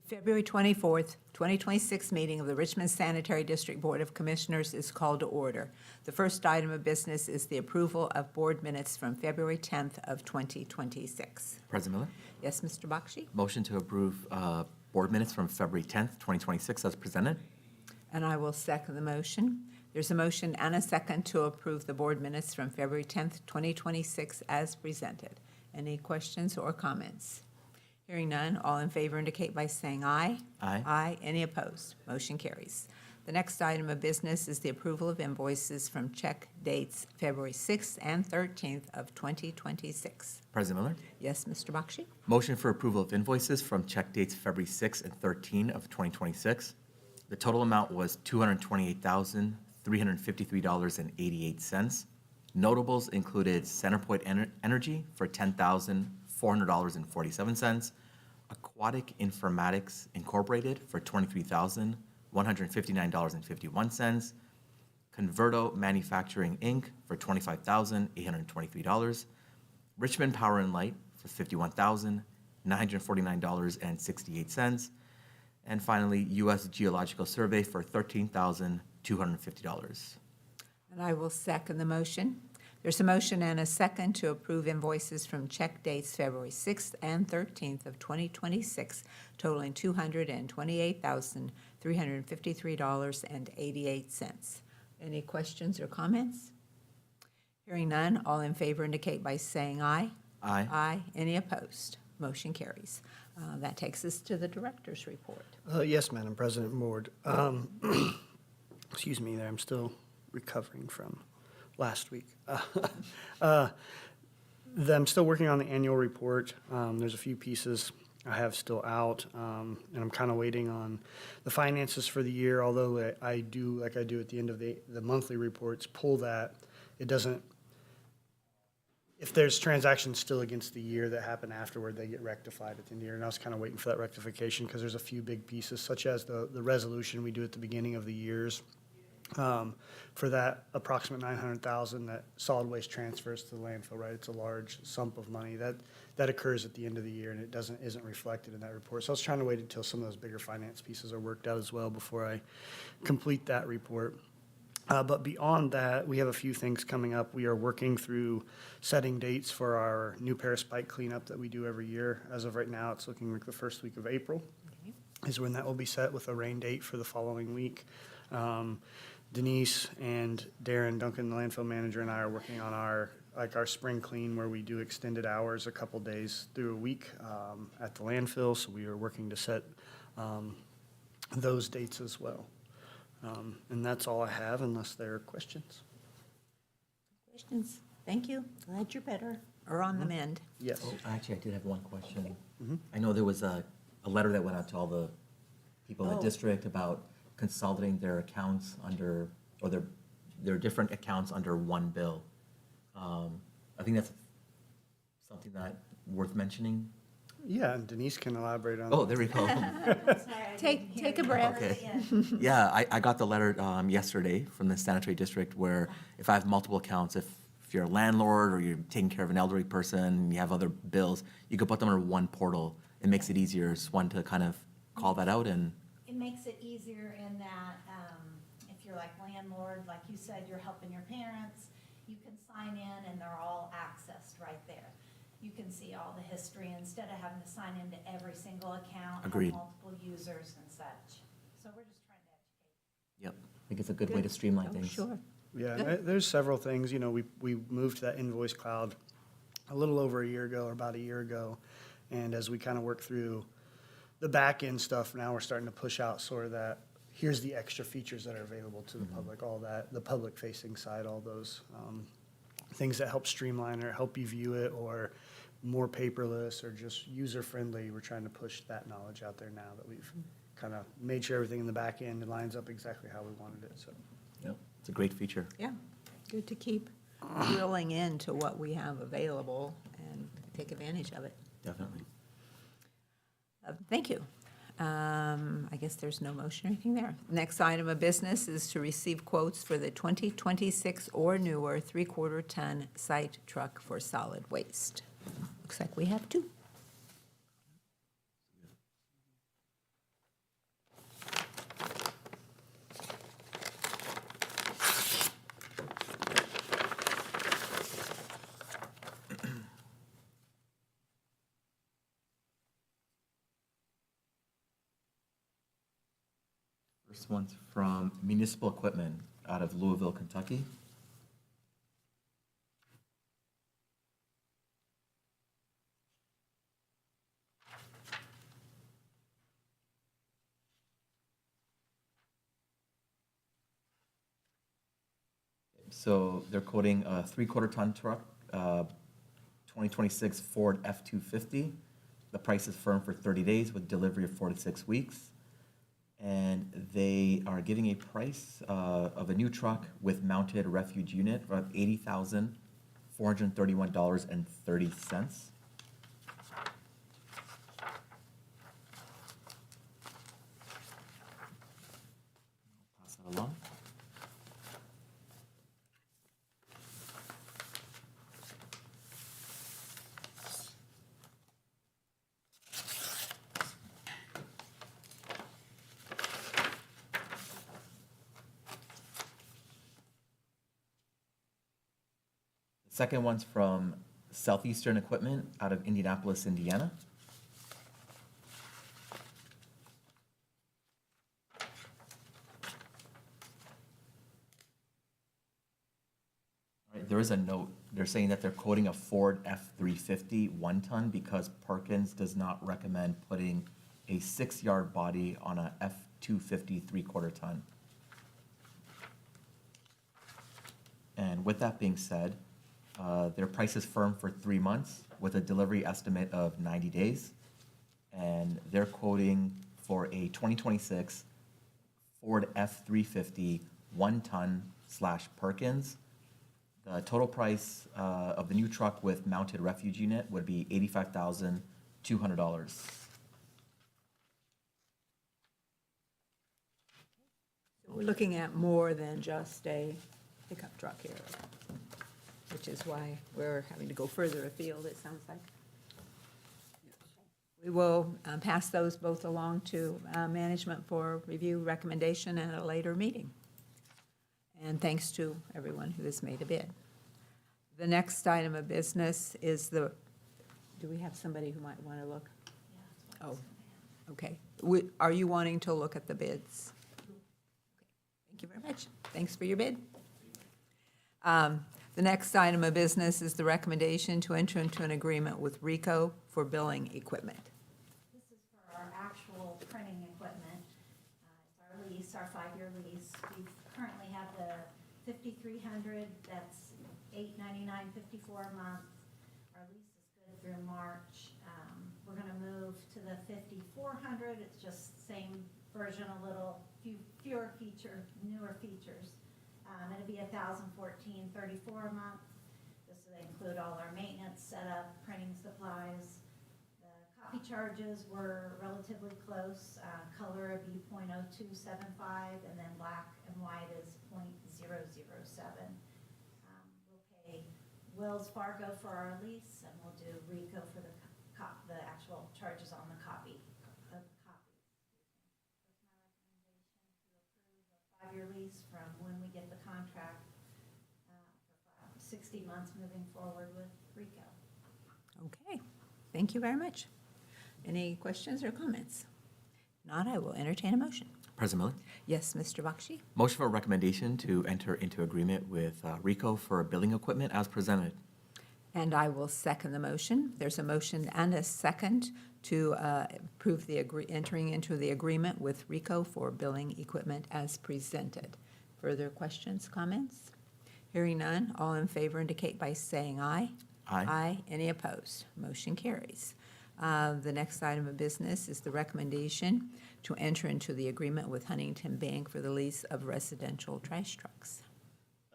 February 24th, 2026 meeting of the Richmond Sanitary District Board of Commissioners is called to order. The first item of business is the approval of board minutes from February 10th of 2026. President Miller, Yes, Mr. Bakshi? motion to approve board minutes from February 10th, 2026 as presented. And I will second the motion. There's a motion and a second to approve the board minutes from February 10th, 2026 as presented. Any questions or comments? Hearing none, all in favor indicate by saying aye. Aye. Aye. Any opposed? Motion carries. The next item of business is the approval of invoices from check dates February 6th and 13th of 2026. President Miller, Yes, Mr. Bakshi? motion for approval of invoices from check dates February 6th and 13th of 2026. The total amount was $228,353.88. Notables included Centerpoint Energy for $10,400.47, Aquatic Informatics Incorporated for $23,159.51, Converto Manufacturing, Inc. for $25,823, Richmond Power and Light for $51,949.68, and finally, U.S. Geological Survey for $13,250. And I will second the motion. There's a motion and a second to approve invoices from check dates February 6th and 13th of 2026 totaling $228,353.88. Any questions or comments? Hearing none, all in favor indicate by saying aye. Aye. Aye. Any opposed? Motion carries. That takes us to the director's report. Yes, Madam President and Board. Excuse me there, I'm still recovering from last week. I'm still working on the annual report. There's a few pieces I have still out, and I'm kind of waiting on the finances for the year, although I do, like I do at the end of the monthly reports, pull that. It doesn't, if there's transactions still against the year that happen afterward, they get rectified at the end of the year. And I was kind of waiting for that rectification because there's a few big pieces, such as the resolution we do at the beginning of the years. For that approximate $900,000 that solid waste transfers to the landfill, right? It's a large sum of money that occurs at the end of the year, and it isn't reflected in that report. So I was trying to wait until some of those bigger finance pieces are worked out as well before I complete that report. But beyond that, we have a few things coming up. We are working through setting dates for our new Paris Pike cleanup that we do every year. As of right now, it's looking like the first week of April is when that will be set, with a rain date for the following week. Denise and Darren Duncan, the landfill manager, and I are working on our spring clean, where we do extended hours a couple days through a week at the landfill. So we are working to set those dates as well. And that's all I have, unless there are questions. Questions? Thank you. Glad you're better or on the mend. Yes. Oh, actually, I did have one question. I know there was a letter that went out to all the people in the district about consolidating their accounts under, or their different accounts under one bill. I think that's something that worth mentioning. Yeah, and Denise can elaborate on Oh, that. there we go. Take a breath. Okay. Yeah, I got the letter yesterday from the Sanitary District, where if I have multiple accounts, if you're a landlord or you're taking care of an elderly person and you have other bills, you could put them under one portal. It makes it easier. Just wanted to kind of call that out. And It makes it easier in that if you're like landlord, like you said, you're helping your parents, you can sign in and they're all accessed right there. You can see all the history instead of having to sign into every single account, Agreed. have multiple users and such. So we're just trying to educate. yep, I think it's a good way to streamline Oh, things. sure. Yeah, Good. and there's several things. You know, we moved to that invoice cloud a little over a year ago, or about a year ago. And as we kind of work through the back end stuff, now we're starting to push out sort of that, here's the extra features that are available to the public, all that, the public facing side, all those things that help streamline or help you view it, or more paperless or just user friendly. We're trying to push that knowledge out there now that we've kind of made sure everything in the back end lines up exactly how we wanted it. So. Yep, it's a great feature. Yeah, good to keep drilling into what we have available and take advantage of it. Definitely. Thank you. I guess there's no motion or anything there. Next item of business is to receive quotes for the 2026 or newer 3/4 ton site truck for solid waste. Looks like we have two. First one's from Municipal Equipment out of Louisville, Kentucky. So they're quoting a 3/4 ton truck, 2026 Ford F-250. The price is firm for 30 days with delivery of 4 to 6 weeks. And they are giving a price of a new truck with mounted refuge unit of $80,431.30. Pass that along. Second one's from Southeastern Equipment out of Indianapolis, Indiana. All right, there is a note. They're saying that they're quoting a Ford F-350 1-ton because Perkins does not recommend putting a 6-yard body on a F-250 3/4 ton. And with that being said, their price is firm for 3 months with a delivery estimate of 90 days. And they're quoting for a 2026 Ford F-350 1-ton / Perkins. The total price of the new truck with mounted refuge unit would be $85,200. We're looking at more than just a pickup truck here, which is why we're having to go further afield, it sounds like. We will pass those both along to management for review, recommendation, and a later meeting. And thanks to everyone who has made a bid. The next item of business is do we have somebody who might want to look? Oh, okay. Are you wanting to look at the bids? Thank you very much. Thanks for your bid. The next item of business is the recommendation to enter into an agreement with RICO for billing equipment. This is for our actual printing equipment. It's our lease, our 5-year lease. We currently have the 5,300, that's $899.54 a month. Our lease is good through March. We're gonna move to the 5,400. It's just same version, a little fewer newer features. It'll be $1,014.34 a month. This will include all our maintenance, setup, printing supplies. The copy charges were relatively close. Color would be .0275, and then black and white is .007. We'll pay Wells Fargo for our lease, and we'll do RICO for the actual charges on the copy. Your lease from when we get the contract for 60 months moving forward with RICO. Okay, thank you very much. Any questions or comments? If not, I will entertain a motion. President Miller? Yes, Mr. Bakshi? Motion for recommendation to enter into agreement with RICO for billing equipment as presented. And I will second the motion. There's a motion and a second to approve entering into the agreement with RICO for billing equipment as presented. Further questions, comments? Hearing none, all in favor indicate by saying aye. Aye. Aye. Any opposed? Motion carries. The next item of business is the recommendation to enter into the agreement with Huntington Bank for the lease of residential trash trucks.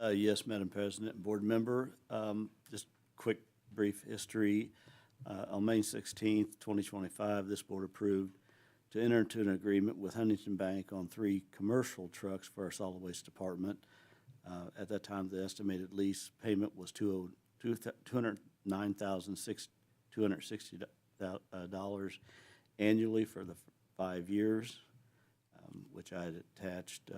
Yes, Madam President and Board Member. Just quick, brief history. On May 16th, 2025, this board approved to enter into an agreement with Huntington Bank on 3 commercial trucks for our solid waste department. At that time, the estimated lease payment was $209,260 annually for the 5 years, which I had attached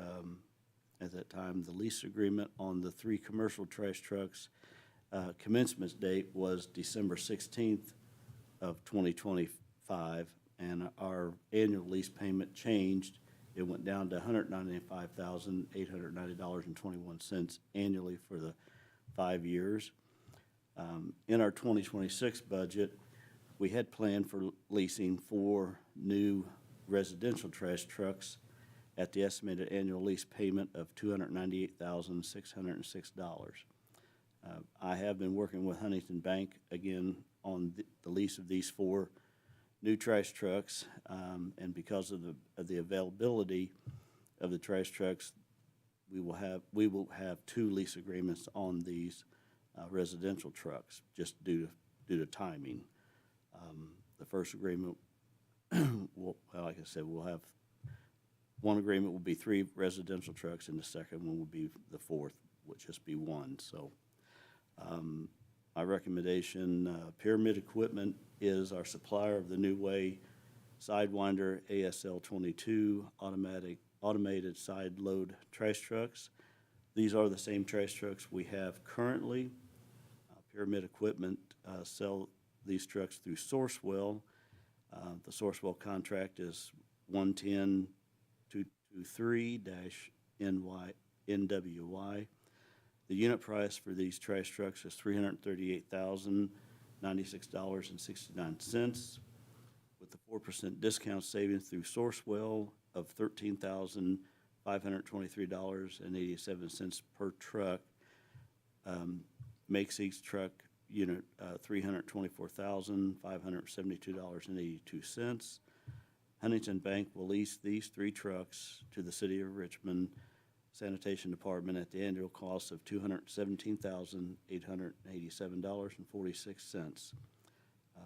at that time the lease agreement on the 3 commercial trash trucks. Commencement date was December 16th of 2025, and our annual lease payment changed it went down to $195,890.21 annually for the 5 years. In our 2026 budget, we had planned for leasing 4 new residential trash trucks at the estimated annual lease payment of $298,606. I have been working with Huntington Bank again on the lease of these 4 new trash trucks, and because of the availability of the trash trucks, we will have 2 lease agreements on these residential trucks, just due to timing. The first agreement, like I said, we'll have one agreement will be 3 residential trucks, and the second one will be the 4th, will just be 1. So, my recommendation: Pyramid Equipment is our supplier of the New Way Sidewinder ASL 22 automated side load trash trucks. These are the same trash trucks we have currently. Pyramid Equipment sell these trucks through Sourcewell. The Sourcewell contract is 110-223-NWY. The unit price for these trash trucks is $338,096.69, with the 4% discount savings through Sourcewell of $13,523.87 per truck. Makes each truck unit $324,572.82. Huntington Bank will lease these 3 trucks to the City of Richmond Sanitation Department at the annual cost of $217,887.46.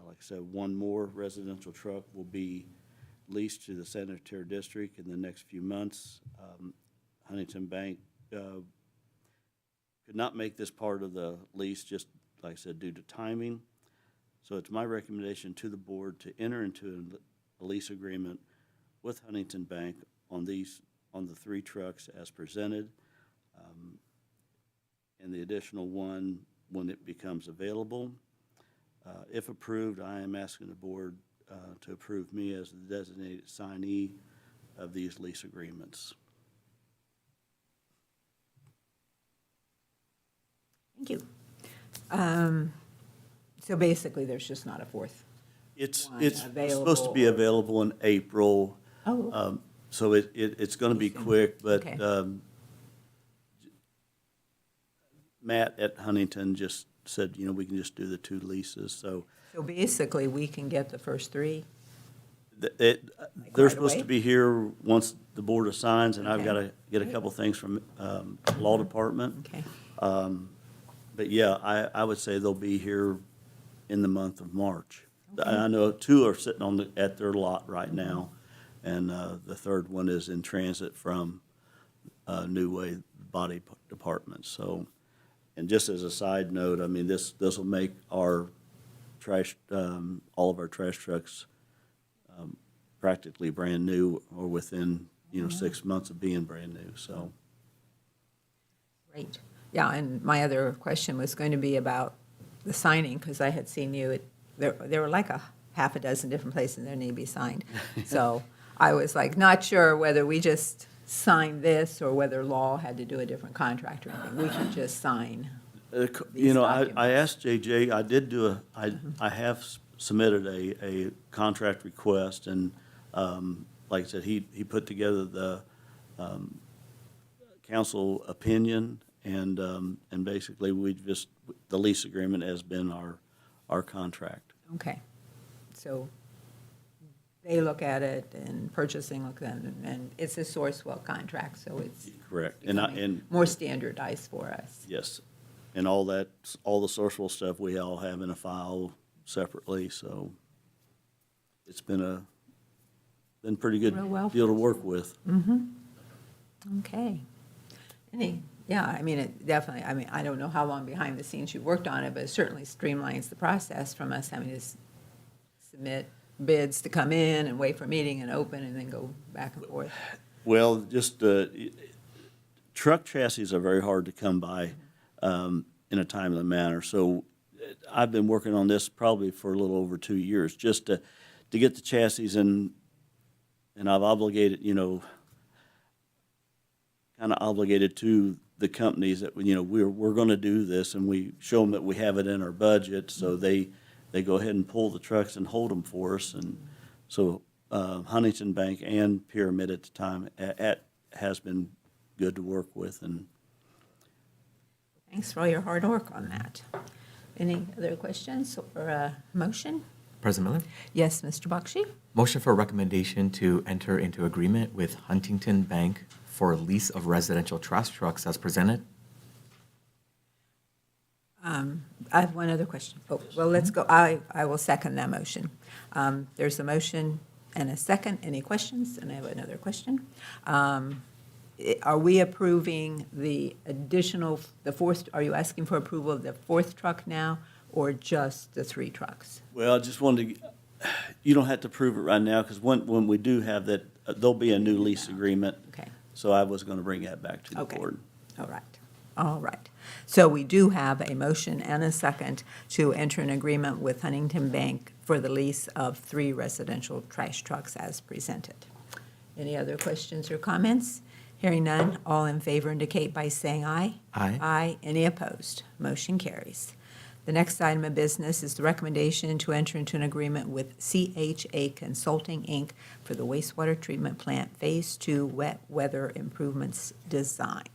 Like I said, 1 more residential truck will be leased to the Sanitary District in the next few months. Huntington Bank could not make this part of the lease, just like I said, due to timing. So it's my recommendation to the board to enter into a lease agreement with Huntington Bank on the 3 trucks as presented, and the additional one when it becomes available. If approved, I am asking the board to approve me as the designated signee of these lease agreements. Thank you. So basically, there's just not a 4th. It's One supposed to be available. available in April. Oh, So it's going to be quick, but Okay. Matt at Huntington just said, we can just do the 2 leases. So so basically, we can get the first 3? they're right supposed away? to be here once the board assigns, and I've Okay. got to get a couple things from Law Department. Okay, But yeah, I would say they'll be here in the month of March. I know 2 are sitting at their lot right now, and the 3rd one is in transit from New Way Body Department. So, and just as a side note, I mean, this will make our trash, all of our trash trucks practically brand new, or within 6 months of being brand new. So, great. Yeah, and my other question was going to be about the signing, because I had seen you, there were like a half a dozen different places that need to be signed. So I was like, not sure whether we just signed this or whether law had to do a different contract or anything. We could just sign. These I asked JJ, I have submitted a contract request, and like I said, he put together the council opinion, and basically the lease agreement has been our contract. Okay. So they look at it and purchasing look at it, and it's a Sourcewell contract, so it's Correct. becoming more standardized for us. Yes, and all the Sourcewell stuff we all have in a file separately, so it's been pretty good Real well deal to work with. Okay. Yeah, I mean, it definitely, I mean, I don't know how long behind the scenes you worked on it, but it certainly streamlines the process from us having to submit bids to come in and wait for a meeting and open and then go back and forth. Well, just truck chassis are very hard to come by in a timely manner. So I've been working on this probably for a little over 2 years, just to get the chassis in, and I've obligated, kind of obligated to the companies that, you know, we're going to do this, and we show them that we have it in our budget, so they go ahead and pull the trucks and hold them for us. And so Huntington Bank and Pyramid at the time has been good to work with. And Thanks for all your hard work on that. Any other questions or a motion? President Miller? Yes, Mr. Bakshi? Motion for recommendation to enter into agreement with Huntington Bank for lease of residential trash trucks as presented. I have one other question. Oh, well, let's go. I will second that motion. There's a motion and a second. Any questions? And I have another question. Are we approving the additional, the fourth, are you asking for approval of the fourth truck now or just the 3 trucks? well, I just wanted to, you don't have to prove it right now, because when we do have that, there'll be a new lease agreement. Okay. So I was going to bring that back to the Okay. board. All right. All right. So we do have a motion and a second to enter an agreement with Huntington Bank for the lease of 3 residential trash trucks as presented. Any other questions or comments? Hearing none, all in favor indicate by saying aye. Aye. Aye. Any opposed? Motion carries. The next item of business is the recommendation to enter into an agreement with CHA Consulting, Inc. for the wastewater treatment plant Phase 2 wet weather improvements design.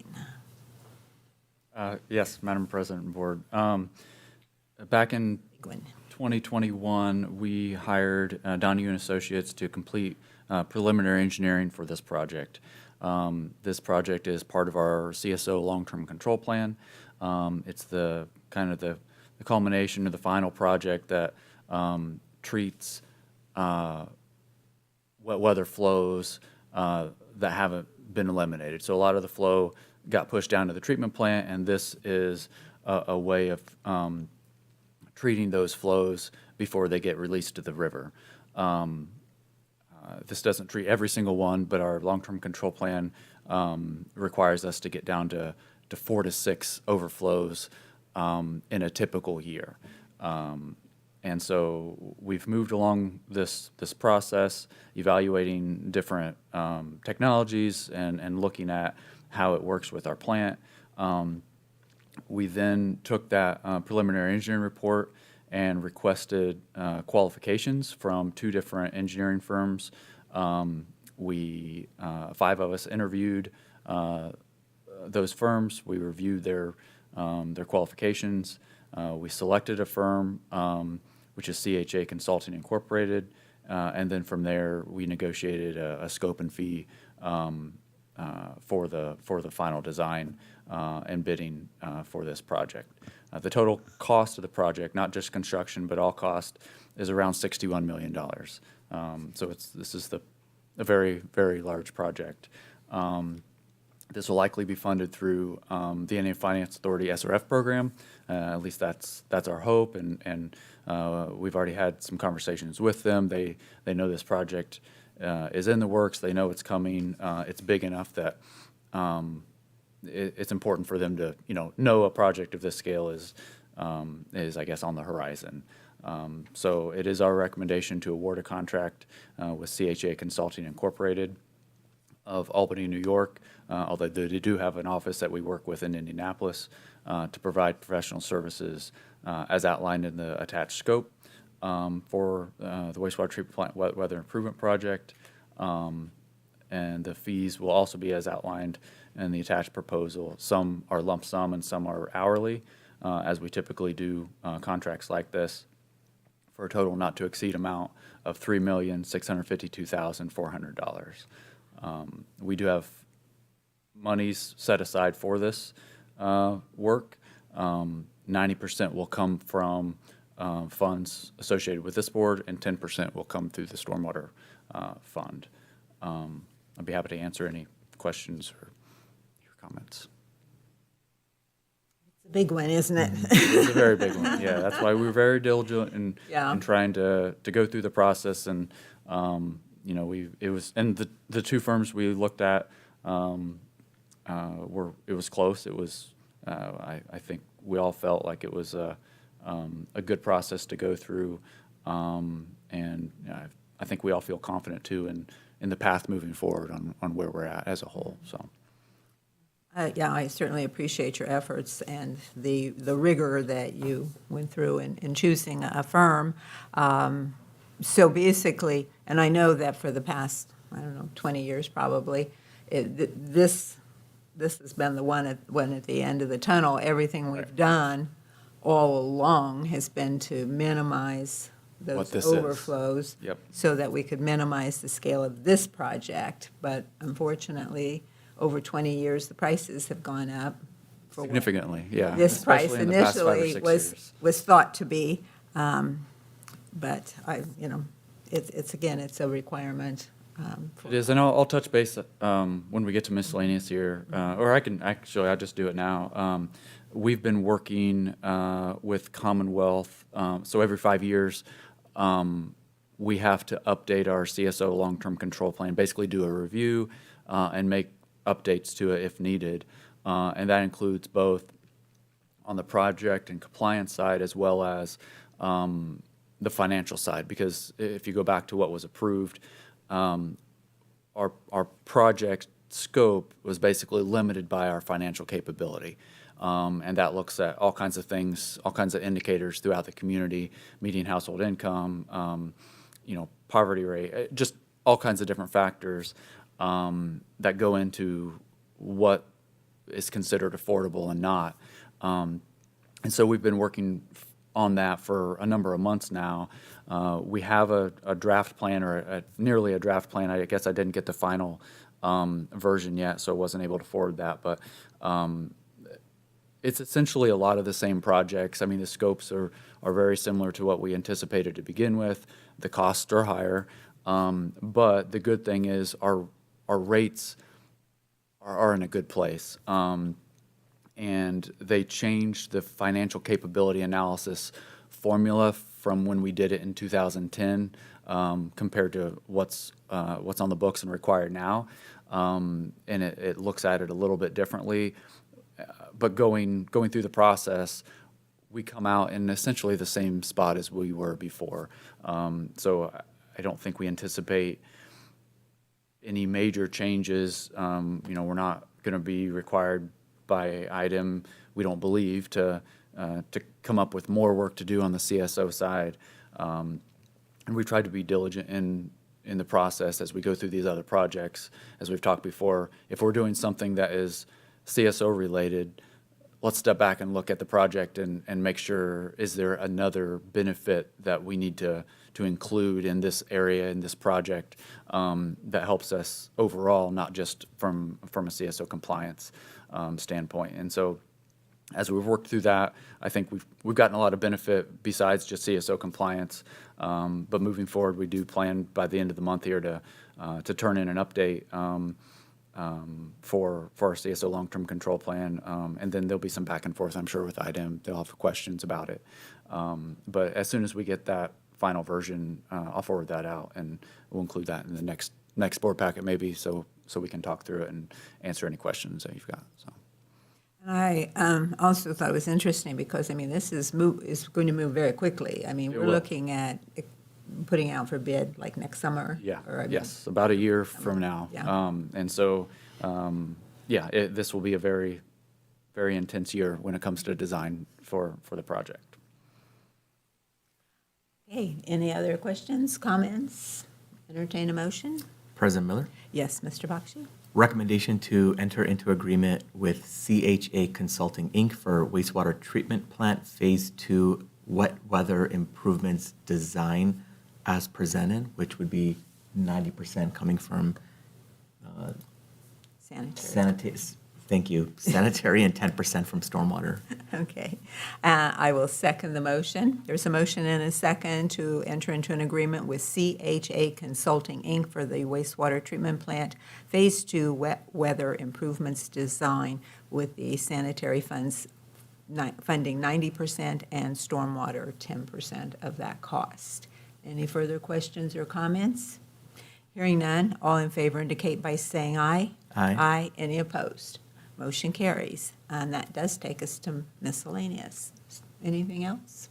Yes, Madam President and Board. Back in Gwen. 2021, we hired Donahue and Associates to complete preliminary engineering for this project. This project is part of our CSO long-term control plan. It's the kind of the culmination of the final project that treats wet weather flows that haven't been eliminated. So a lot of the flow got pushed down to the treatment plant, and this is a way of treating those flows before they get released to the river. This doesn't treat every single one, but our long-term control plan requires us to get down to 4 to 6 overflows in a typical year. And so we've moved along this process, evaluating different technologies and looking at how it works with our plant. We then took that preliminary engineering report and requested qualifications from 2 different engineering firms. 5 of us interviewed those firms. We reviewed their qualifications. We selected a firm, which is CHA Consulting Incorporated, and then from there we negotiated a scope and fee for the final design and bidding for this project. The total cost of the project, not just construction, but all cost, is around $61 million. So this is a very, very large project. This will likely be funded through the Indiana Finance Authority SRF program. At least that's our hope, and we've already had some conversations with them. They know this project is in the works. They know it's coming. It's big enough that it's important for them to know a project of this scale is I guess on the horizon. So it is our recommendation to award a contract with CHA Consulting Incorporated of Albany, New York, although they do have an office that we work with in Indianapolis to provide professional services as outlined in the attached scope for the wastewater treatment plant weather improvement project. And the fees will also be as outlined in the attached proposal. Some are lump sum and some are hourly, as we typically do contracts like this, for a total not to exceed amount of $3,652,400. We do have monies set aside for this work. 90% will come from funds associated with this board, and 10% will come through the stormwater fund. I'd be happy to answer any questions or your comments. It's a big one, isn't it? It's a very big one. Yeah, that's why we were very diligent in Yeah. trying to go through the process, and it was, and the 2 firms we looked at it was close. It was I think we all felt like it was a good process to go through, and I think we all feel confident too in the path moving forward on where we're at as a whole. So. Yeah, I certainly appreciate your efforts and the rigor that you went through in choosing a firm. So basically, and I know that for the past, I don't know, 20 years probably, this has been the one at the end of the tunnel. Everything we've done all along has been to minimize What those this is. overflows. Yep. So that we could minimize the scale of this project. But unfortunately, over 20 years, the prices have gone up. For what Significantly, yeah. this price especially in the past 5 or initially 6 years. was thought to be. But it's a requirement. It is, and I'll touch base when we get to miscellaneous here, or I'll just do it now. We've been working with Commonwealth, so every 5 years, we have to update our CSO long-term control plan, basically do a review and make updates to it if needed. And that includes both on the project and compliance side as well as the financial side, because if you go back to what was approved, our project scope was basically limited by our financial capability. And that looks at all kinds of things, all kinds of indicators throughout the community, median household income, poverty rate, just all kinds of different factors that go into what is considered affordable and not. And so we've been working on that for a number of months now. We have a draft plan, or nearly a draft plan. I guess I didn't get the final version yet, so I wasn't able to forward that. But it's essentially a lot of the same projects. I mean, the scopes are very similar to what we anticipated to begin with. The costs are higher. But the good thing is our rates are in a good place. And they changed the financial capability analysis formula from when we did it in 2010 compared to what's on the books and required now. And it looks at it a little bit differently. But going through the process, we come out in essentially the same spot as we were before. So I don't think we anticipate any major changes. We're not going to be required by item, we don't believe, to come up with more work to do on the CSO side. And we tried to be diligent in the process as we go through these other projects. As we've talked before, if we're doing something that is CSO related, let's step back and look at the project and make sure, is there another benefit that we need to include in this area, in this project, that helps us overall, not just from a CSO compliance standpoint. And so as we've worked through that, I think we've gotten a lot of benefit besides just CSO compliance. But moving forward, we do plan by the end of the month here to turn in an update for our CSO long-term control plan. And then there'll be some back and forth, I'm sure, with IDEM. They'll have questions about it. But as soon as we get that final version, I'll forward that out, and we'll include that in the next board packet maybe, so we can talk through it and answer any questions that you've got. So. And I also thought it was interesting because, this is going to move very quickly. It we're will. looking at putting out for bid like next summer. Yeah, or, yes, about a year from now. Yeah. And so, this will be a very, very intense year when it comes to design for the project. Okay, any other questions, comments? Entertain a motion? President Miller, Yes, Mr. Bakshi? recommendation to enter into agreement with CHA Consulting, Inc. for wastewater treatment plant Phase 2 wet weather improvements design as presented, which would be 90% coming from Sanitary. Thank you, sanitary, and 10% from stormwater. Okay. I will second the motion. There's a motion and a second to enter into an agreement with CHA Consulting, Inc. for the wastewater treatment plant Phase 2 wet weather improvements design, with the sanitary funds funding 90% and stormwater 10% of that cost. Any further questions or comments? Hearing none, all in favor indicate by saying aye. Aye. Aye. Any opposed? Motion carries. And that does take us to miscellaneous. Anything else?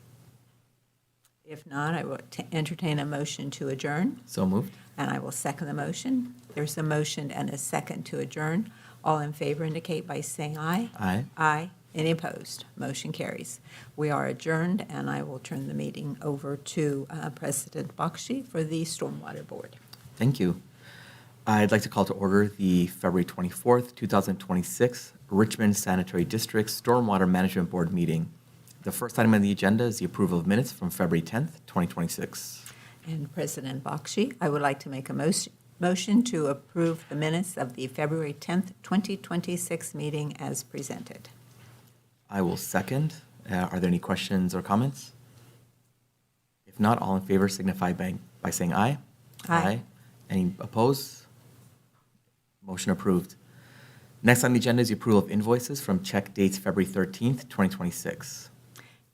If not, I will entertain a motion to adjourn, So moved. and I will second the motion. There's a motion and a second to adjourn. All in favor indicate by saying aye. Aye. Aye. Any opposed? Motion carries. We are adjourned, and I will turn the meeting over to President Bakshi for the Stormwater Board. Thank you. I'd like to call to order the February 24th, 2026 Richmond Sanitary District Stormwater Management Board meeting. The first item on the agenda is the approval of minutes from February 10th, 2026. And President Bakshi, I would like to make a motion to approve the minutes of the February 10th, 2026 meeting as presented. I will second. Are there any questions or comments? If not, all in favor signify by saying aye. Aye. Any opposed? Motion approved. Next on the agenda is the approval of invoices from check dates February 13th, 2026.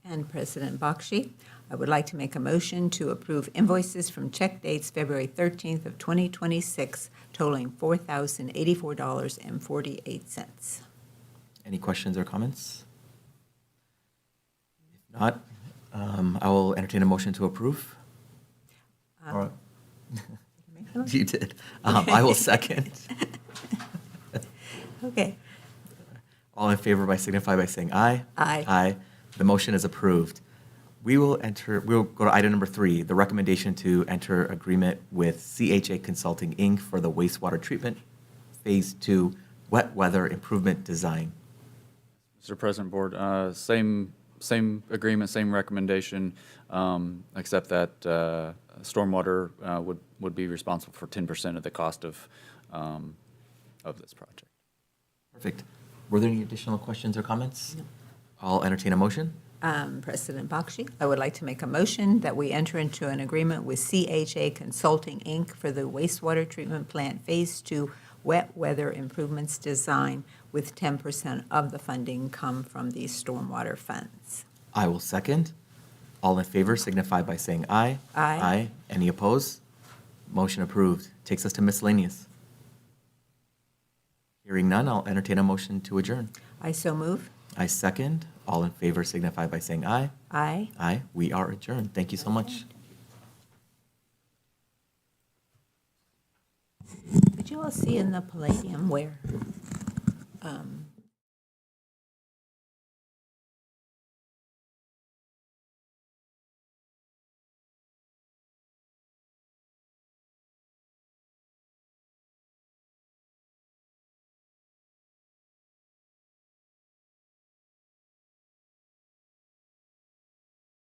And President Bakshi, I would like to make a motion to approve invoices from check dates February 13th of 2026 totaling $4,084.48. Any questions or comments? If not, I will entertain a motion to approve. Or- You did. I will second. Okay. All in favor signify by saying aye. Aye. Aye. The motion is approved. We'll go to item number 3, the recommendation to enter agreement with CHA Consulting, Inc. for the wastewater treatment Phase 2 wet weather improvement design. Mr. President, Board, same agreement, same recommendation, except that stormwater would be responsible for 10% of the cost of this project. Perfect. Were there any additional questions or comments? No. I'll entertain a motion. President Bakshi, I would like to make a motion that we enter into an agreement with CHA Consulting, Inc. for the wastewater treatment plant Phase 2 wet weather improvements design with 10% of the funding come from the stormwater funds. I will second. All in favor signify by saying aye. Aye. Aye. Any opposed? Motion approved. Takes us to miscellaneous. Hearing none, I'll entertain a motion to adjourn. I so move. I second. All in favor signify by saying aye. Aye. Aye. We are adjourned. Thank you so much. Did you all see in the Palladium where